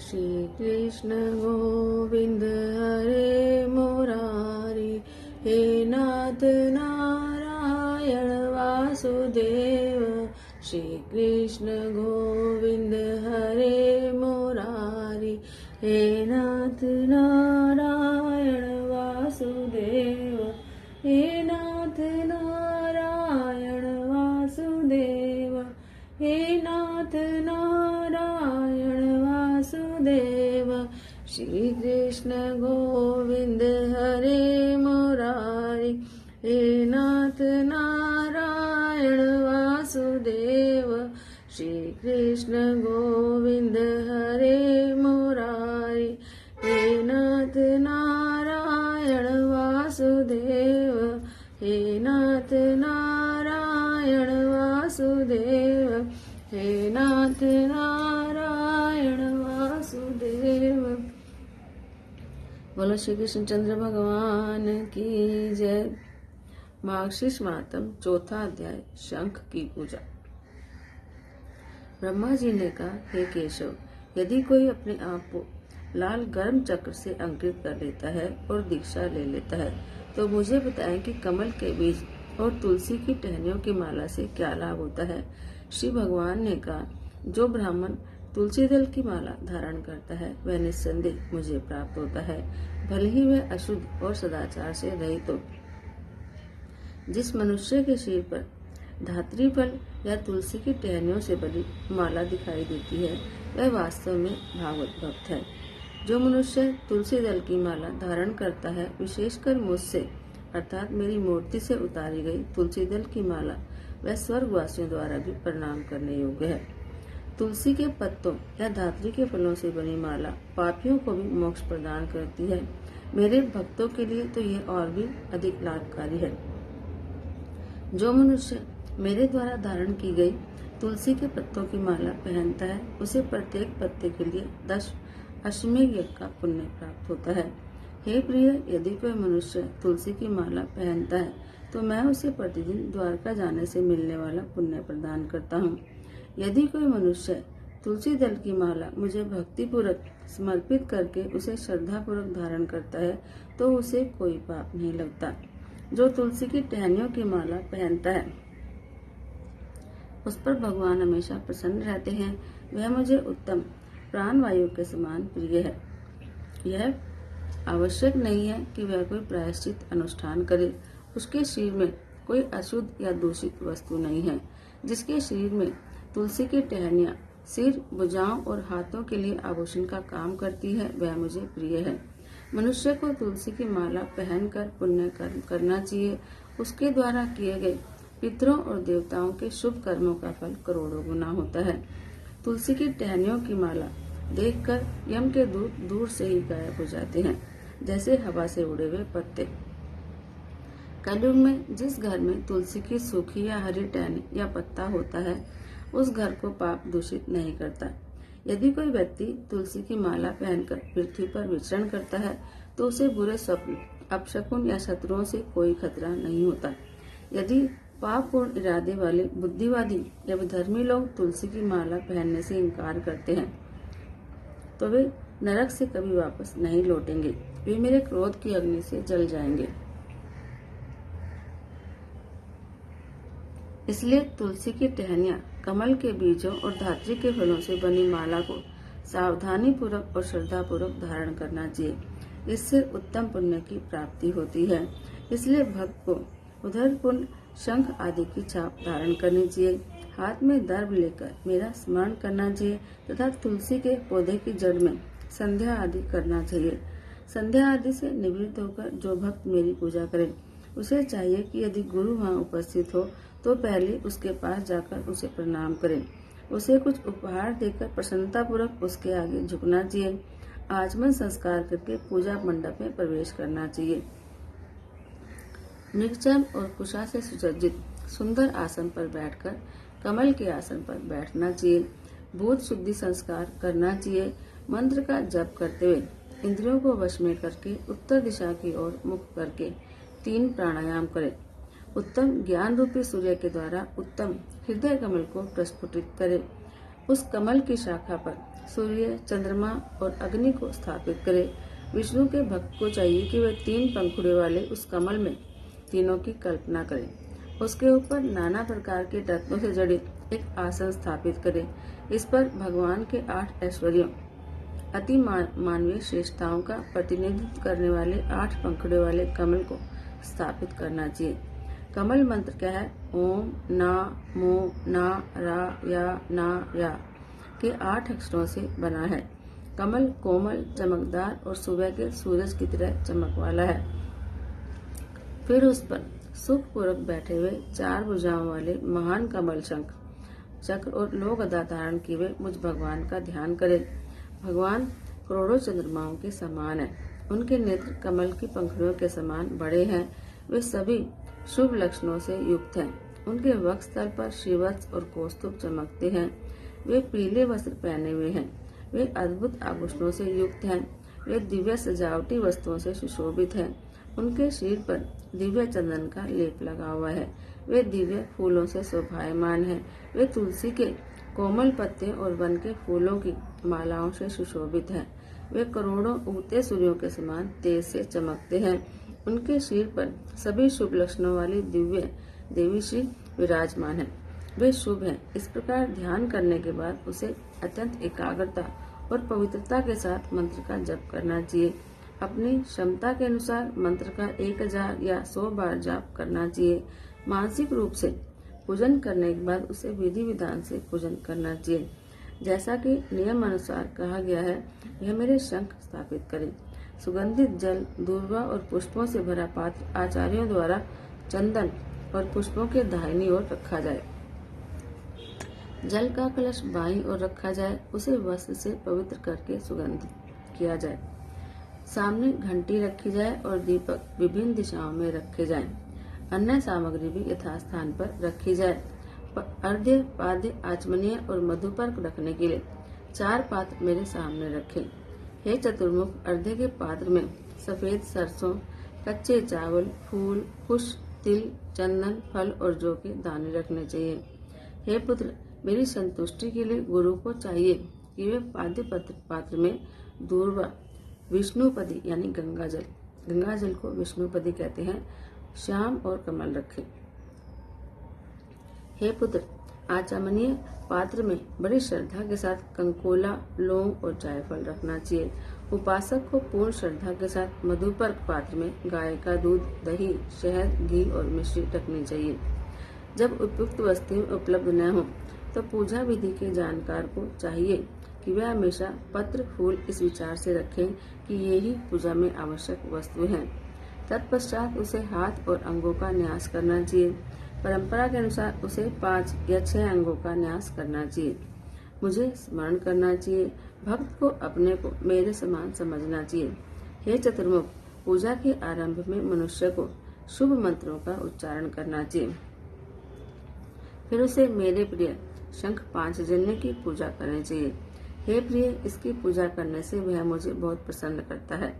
श्री कृष्ण गोविंद हरे मुरारी, हे नाथ नारायण वासुदेव। श्री कृष्ण गोविंद हरे मुरारी, हे नाथ नारायण वासुदेव। हे नाथ नारायण वासुदेव, हे नाथ नारायण वासुदेव। श्री कृष्ण गोविंद हरे मुरारी, हे नाथ नारायण वासुदेव। श्री कृष्ण गोविंद हरे मुरारी, हे नाथ नारायण वासुदेव। हे नाथ नारायण वासुदेव, हे नाथ नारायण वासुदेव। बोलो श्री कृष्ण चंद्र भगवान की जय। मार्गशीर्ष मातम चौथा अध्याय, शंख की पूजा। ब्रह्मा जी ने कहा, हे केशव, यदि कोई अपने आप को लाल गर्म चक्र से अंकित कर लेता है और दीक्षा ले लेता है तो मुझे बताएं कि कमल के बीज और तुलसी की टहनियों की माला से क्या लाभ होता है। श्री भगवान ने कहा, जो ब्राह्मण तुलसी दल की माला धारण करता है वह निस्संदेह मुझे प्राप्त होता है, भले ही वह अशुद्ध और सदाचार से रहित हो। जिस मनुष्य के सिर पर धात्री फल या तुलसी की टहनियों से बनी माला दिखाई देती है वह वास्तव में भागवत भक्त है। जो मनुष्य तुलसी दल की माला धारण करता है, विशेषकर मुझसे अर्थात मेरी मूर्ति से उतारी गई तुलसी दल की माला, वह स्वर्गवासियों द्वारा भी प्रणाम करने योग्य है। तुलसी के पत्तों या धात्री के फलों से बनी माला पापियों को भी मोक्ष प्रदान करती है। मेरे भक्तों के लिए तो यह और भी अधिक लाभकारी है। जो मनुष्य मेरे द्वारा धारण की गई तुलसी के पत्तों की माला पहनता है, उसे प्रत्येक पत्ते के लिए 10 अश्वमेध यज्ञ का पुण्य प्राप्त होता है। हे प्रिय, यदि कोई मनुष्य तुलसी की माला पहनता है तो मैं उसे प्रतिदिन द्वारका जाने से मिलने वाला पुण्य प्रदान करता हूँ। यदि कोई मनुष्य तुलसी दल की माला मुझे भक्तिपूर्वक समर्पित करके उसे श्रद्धापूर्वक धारण करता है तो उसे कोई पाप नहीं लगता। जो तुलसी की टहनियों की माला पहनता है उस पर भगवान हमेशा प्रसन्न रहते हैं। वह मुझे उत्तम प्राणवायु के समान प्रिय है। यह आवश्यक नहीं है कि वह कोई प्रायश्चित अनुष्ठान करे। उसके शरीर में कोई अशुद्ध या दूषित वस्तु नहीं है। जिसके शरीर में तुलसी की टहनियाँ सिर, भुजाओं और हाथों के लिए आभूषण का काम करती है वह मुझे प्रिय है। मनुष्य को तुलसी की माला पहनकर पुण्य कर्म करना चाहिए। उसके द्वारा किए गए पितरों और देवताओं के शुभ कर्मों का फल करोड़ों गुना होता है। तुलसी की टहनियों की माला देखकर यम के दूत दूर से ही गायब हो जाते हैं, जैसे हवा से उड़े हुए पत्ते। कलयुग में जिस घर में तुलसी की सूखी या हरी टहनी या पत्ता होता है उस घर को पाप दूषित नहीं करता। यदि कोई व्यक्ति तुलसी की माला पहनकर पृथ्वी पर विचरण करता है तो उसे बुरे स्वप्न, अपशकुन या शत्रुओं से कोई खतरा नहीं होता। यदि पापपूर्ण इरादे वाले बुद्धिवादी या विधर्मी लोग तुलसी की माला पहनने से इनकार करते हैं तो वे नरक से कभी वापस नहीं लौटेंगे। वे मेरे क्रोध की अग्नि से जल जाएंगे। इसलिए तुलसी की टहनियाँ, कमल के बीजों और धात्री के फलों से बनी माला को सावधानी पूर्वक और श्रद्धा पूर्वक धारण करना चाहिए। इससे उत्तम पुण्य की प्राप्ति होती है। इसलिए भक्त को उधर पुण्य, शंख आदि की छाप धारण करनी चाहिए। हाथ में दर्भ लेकर मेरा स्मरण करना चाहिए तथा तुलसी के पौधे की जड़ में संध्या आदि करना चाहिए। संध्या आदि से निवृत्त होकर जो भक्त मेरी पूजा करे उसे चाहिए कि यदि गुरु वहाँ उपस्थित हो तो पहले उसके पास जाकर उसे प्रणाम करें। उसे कुछ उपहार देकर प्रसन्नता पूर्वक उसके आगे झुकना चाहिए। आचमन संस्कार करके पूजा मंडप में प्रवेश करना चाहिए। निर्जन और कुशा से सुसज्जित सुंदर आसन पर बैठकर कमल के आसन पर बैठना चाहिए। भूत शुद्धि संस्कार करना चाहिए। मंत्र का जप करते हुए इंद्रियों को वश में करके उत्तर दिशा की ओर मुख करके 3 प्राणायाम करें। उत्तम ज्ञान रूपी सूर्य के द्वारा उत्तम हृदय कमल को प्रस्फुटित करें। उस कमल की शाखा पर सूर्य, चंद्रमा और अग्नि को स्थापित करे। विष्णु के भक्त को चाहिए कि वे 3 पंखुड़े वाले उस कमल में तीनों की कल्पना करें। उसके ऊपर नाना प्रकार के रत्नों से जड़े एक आसन स्थापित करे। इस पर भगवान के 8 ऐश्वर्यों, अति मानवीय श्रेष्ठताओं का प्रतिनिधित्व करने वाले 8 पंखुड़े वाले कमल को स्थापित करना चाहिए। कमल मंत्र क्या है? ओम ना मो ना रा या ना या के 8 अक्षरों से बना है। कमल कोमल, चमकदार और सुबह के सूरज की तरह चमक वाला है। फिर उस पर सुखपूर्वक बैठे हुए 4 भुजाओं वाले महान कमल शंख, चक्र और लोक गदा धारण किए हुए मुझ भगवान का ध्यान करें। भगवान करोड़ों चंद्रमाओं के समान है। उनके नेत्र कमल की पंखुड़ियों के समान बड़े हैं। वे सभी शुभ लक्षणों से युक्त हैं। उनके वक्षस्थल पर श्रीवत्स और कौस्तुभ चमकते हैं। वे पीले वस्त्र पहने हुए हैं। वे अद्भुत आभूषणों से युक्त हैं। वे दिव्य सजावटी वस्तुओं से सुशोभित हैं। उनके सिर पर दिव्य चंदन का लेप लगा हुआ है। वे दिव्य फूलों से शोभायमान हैं। वे तुलसी के कोमल पत्ते और वन के फूलों की मालाओं से सुशोभित हैं। वे करोड़ों उगते सूर्यों के समान तेज से चमकते हैं। उनके सिर पर सभी शुभ लक्षणों वाली दिव्य देवी श्री विराजमान है। वे शुभ हैं। इस प्रकार ध्यान करने के बाद उसे अत्यंत एकाग्रता और पवित्रता के साथ मंत्र का जप करना चाहिए। अपनी क्षमता के अनुसार मंत्र का 1000 या 100 बार जाप करना चाहिए। मानसिक रूप से पूजन करने के बाद उसे विधि विधान से पूजन करना चाहिए। जैसा कि नियम अनुसार कहा गया है, यह मेरे शंख स्थापित करें। सुगंधित जल, दूर्वा और पुष्पों से भरा पात्र आचार्यों द्वारा चंदन और पुष्पों के दाहिनी ओर रखा जाए। जल का कलश बाईं ओर रखा जाए। उसे वस्त्र से पवित्र करके सुगंधित किया जाए। सामने घंटी रखी जाए और दीपक विभिन्न दिशाओं में रखे जाएं। अन्य सामग्री भी यथास्थान पर रखी जाए। अर्घ्य, पाद्य, आचमनीय और मधुपर्क रखने के लिए 4 पात्र मेरे सामने रखें। हे चतुर्मुख, अर्घ्य के पात्र में सफेद सरसों, कच्चे चावल, फूल, पुष्प, तिल, चंदन, फल और जौ के दाने रखने चाहिए। हे पुत्र, मेरी संतुष्टि के लिए गुरु को चाहिए कि वे पाद्य पात्र में दूर्वा, विष्णुपदी यानी गंगा जल को विष्णुपदी कहते हैं, श्याम और कमल रखें। हे पुत्र, आचमनीय पात्र में बड़ी श्रद्धा के साथ कंकोला, लौंग और जायफल रखना चाहिए। उपासक को पूर्ण श्रद्धा के साथ मधुपर्क पात्र में गाय का दूध, दही, शहद, घी और मिश्री रखनी चाहिए। जब उपयुक्त वस्तुएं उपलब्ध न हो तो पूजा विधि के जानकार को चाहिए कि वह हमेशा पत्र फूल इस विचार से रखें कि ये ही पूजा में आवश्यक वस्तु हैं। तत्पश्चात उसे हाथ और अंगों का न्यास करना चाहिए। परंपरा के अनुसार उसे 5 या 6 अंगों का न्यास करना चाहिए। मुझे स्मरण करना चाहिए। भक्त को अपने को मेरे समान समझना चाहिए। हे चतुर्मुख, पूजा के आरंभ में मनुष्य को शुभ मंत्रों का उच्चारण करना चाहिए। फिर उसे मेरे प्रिय शंख 5 जन्य की पूजा करनी चाहिए। हे प्रिय, इसकी पूजा करने से वह मुझे बहुत प्रसन्न करता है।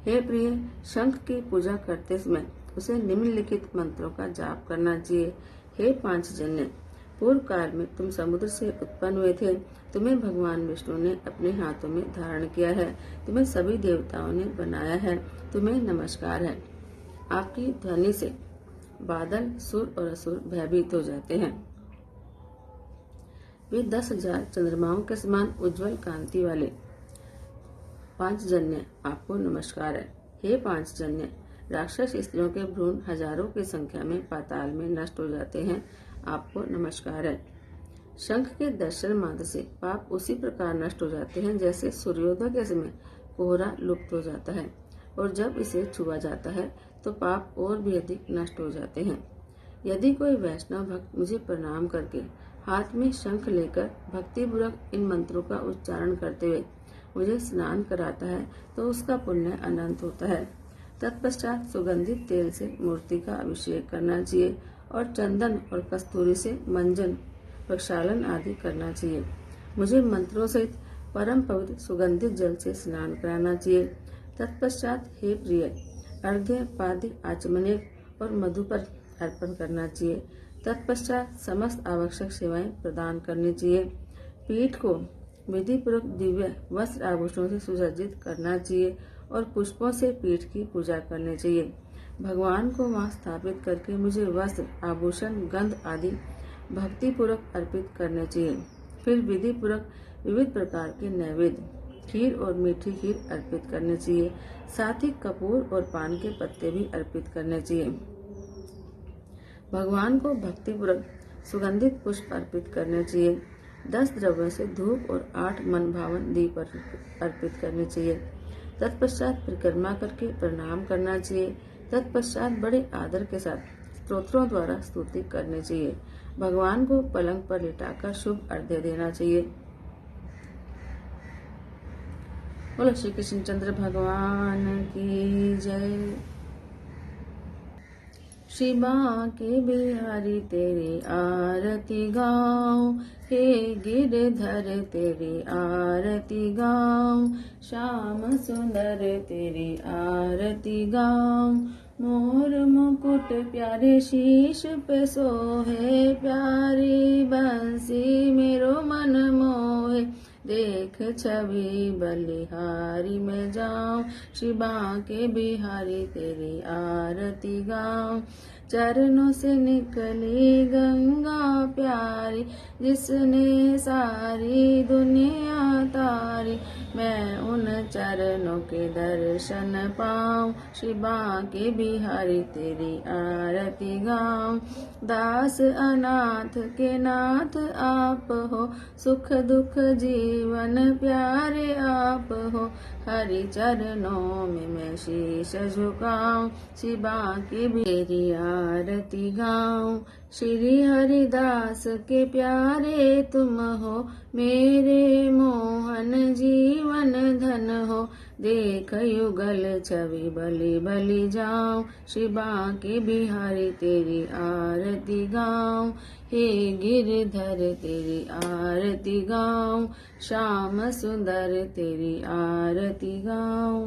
हे प्रिय, शंख की पूजा करते समय उसे निम्नलिखित मंत्रों का जाप करना चाहिए। हे 5 जन्य, पूर्व काल में तुम समुद्र से उत्पन्न हुए थे। तुम्हें भगवान विष्णु ने अपने हाथों में धारण किया है। तुम्हें सभी देवताओं ने बनाया है। तुम्हें नमस्कार है। आपकी ध्वनि से बादल, सुर और असुर भयभीत हो जाते हैं। वे 10,000 चंद्रमाओं के समान उज्जवल कांति वाले 5 जन्य, आपको नमस्कार है। हे 5 जन्य, राक्षस स्त्रियों के भ्रूण हजारों की संख्या में पाताल में नष्ट हो जाते हैं। आपको नमस्कार है। शंख के दर्शन मात्र से पाप उसी प्रकार नष्ट हो जाते हैं जैसे सूर्योदय के समय कोहरा लुप्त हो जाता है, और जब इसे छुआ जाता है तो पाप और भी अधिक नष्ट हो जाते हैं। यदि कोई वैष्णव भक्त मुझे प्रणाम करके हाथ में शंख लेकर भक्तिपूर्वक इन मंत्रों का उच्चारण करते हुए मुझे स्नान कराता है तो उसका पुण्य अनंत होता है। तत्पश्चात सुगंधित तेल से मूर्ति का अभिषेक करना चाहिए और चंदन और कस्तूरी से मंजन, प्रक्षालन आदि करना चाहिए। मुझे मंत्रों सहित परम पवित्र सुगंधित जल से स्नान कराना चाहिए। तत्पश्चात हे प्रिय, अर्घ्य, पाद्य, आचमनीय और मधु पर अर्पण करना चाहिए। तत्पश्चात समस्त आवश्यक सेवाएं प्रदान करनी चाहिए। पीठ को विधि पूर्वक दिव्य वस्त्र आभूषणों से सुसज्जित करना चाहिए और पुष्पों से पीठ की पूजा करनी चाहिए। भगवान को वहां स्थापित करके मुझे वस्त्र, आभूषण, गंध आदि भक्ति पूर्वक अर्पित करने चाहिए। फिर विधि पूर्वक विविध प्रकार के नैवेद्य, खीर और मीठी खीर अर्पित करने चाहिए। साथ ही कपूर और पान के पत्ते भी अर्पित करने चाहिए। भगवान को भक्ति पूर्वक सुगंधित पुष्प अर्पित करने चाहिए। 10 द्रव्यों से धूप और 8 मन भावन दीप अर्पित करने चाहिए। तत्पश्चात परिक्रमा करके प्रणाम करना चाहिए। तत्पश्चात बड़े आदर के साथ स्तोत्रों द्वारा स्तुति करनी चाहिए। भगवान को पलंग पर लिटाकर शुभ अर्घ्य देना चाहिए। बोलो श्री कृष्ण चंद्र भगवान की जय। श्री बांके बिहारी तेरी आरती गाऊं, हे गिरधर तेरी आरती गाऊं, श्याम सुंदर तेरी आरती गाऊं। मोर मुकुट प्यारे शीश पे सोहे, प्यारी बंसी मेरो मन मोहे। देख छवि बलिहारी में जाऊं, श्री बांके बिहारी तेरी आरती गाऊं। चरणों से निकली गंगा प्यारी, जिसने सारी दुनिया तारी। मैं उन चरणों के दर्शन पाऊं, श्री बांके बिहारी तेरी आरती गाऊं। दास अनाथ के नाथ आप हो, सुख दुख जीवन प्यारे आप हो। हरि चरणों में मैं शीश झुकाऊं, श्री बांके तेरी आरती गाऊं। श्री हरिदास के प्यारे तुम हो, मेरे मोहन जीवन धन हो। देख युगल छवि बलि बलि जाऊं, श्री बांके बिहारी तेरी आरती गाऊं। हे गिरधर तेरी आरती गाऊं, श्याम सुंदर तेरी आरती गाऊं।